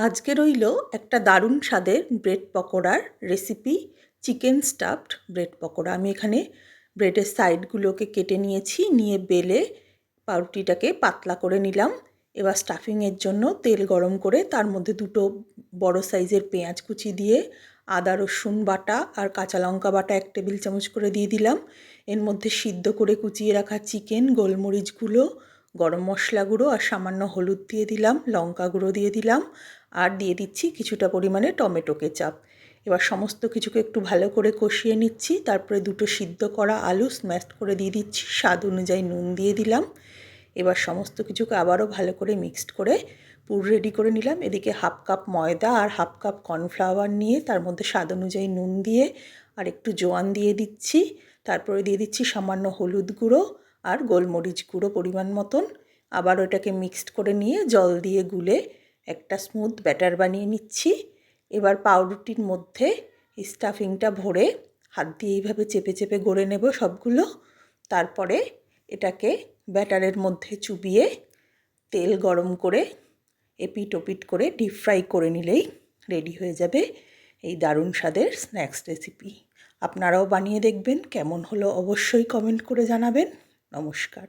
আজকে রইল একটা দারুণ স্বাদের ব্রেড পকোড়ার recipe. Chicken stuffed bread pakora. আমি এখানে ব্রেডের সাইডগুলোকে কেটে নিয়েছি, নিয়ে বেলে পাউরুটিটাকে পাতলা করে নিলাম। এবার স্টাফিংয়ের জন্য তেল গরম করে তার মধ্যে দুটো বড় সাইজের পেঁয়াজ কুচি দিয়ে আদা রসুন বাটা আর কাঁচা লঙ্কা বাটা 1 টেবিল চামচ করে দিয়ে দিলাম। এর মধ্যে সিদ্ধ করে কুচিয়ে রাখা চিকেন, গোলমরিচ গুঁড়ো, গরম মশলা গুঁড়ো আর সামান্য হলুদ দিয়ে দিলাম, লঙ্কা গুঁড়ো দিয়ে দিলাম আর দিয়ে দিচ্ছি কিছুটা পরিমাণে টমেটো কেচাপ। এবার সমস্ত কিছুকে একটু ভালো করে কষিয়ে নিচ্ছি। তারপরে দুটো সিদ্ধ করা আলু স্ম্যাশ করে দিয়ে দিচ্ছি, স্বাদ অনুযায়ী নুন দিয়ে দিলাম। এবার সমস্ত কিছুকে আবারও ভালো করে মিক্সড করে পুর রেডি করে নিলাম। এদিকে 1/2 কাপ ময়দা আর 1/2 কাপ কর্নফ্লাওয়ার নিয়ে তার মধ্যে স্বাদ অনুযায়ী নুন দিয়ে আর একটু জোয়ান দিয়ে দিচ্ছি। তারপরে দিয়ে দিচ্ছি সামান্য হলুদ গুঁড়ো আর গোলমরিচ গুঁড়ো পরিমাণ মতন। আবার ওটাকে মিক্সড করে নিয়ে জল দিয়ে গুলে একটা স্মুথ ব্যাটার বানিয়ে নিচ্ছি। এবার পাউরুটির মধ্যে স্টাফিংটা ভরে হাত দিয়ে এইভাবে চেপে চেপে গড়ে নেব সবগুলো। তারপরে এটাকে ব্যাটারের মধ্যে চুবিয়ে তেল গরম করে এপিট ওপিট করে ডিপ ফ্রাই করে নিলেই রেডি হয়ে যাবে এই দারুণ স্বাদের স্ন্যাক্স রেসিপি। আপনারাও বানিয়ে দেখবেন, কেমন হলো অবশ্যই কমেন্ট করে জানাবেন। নমস্কার।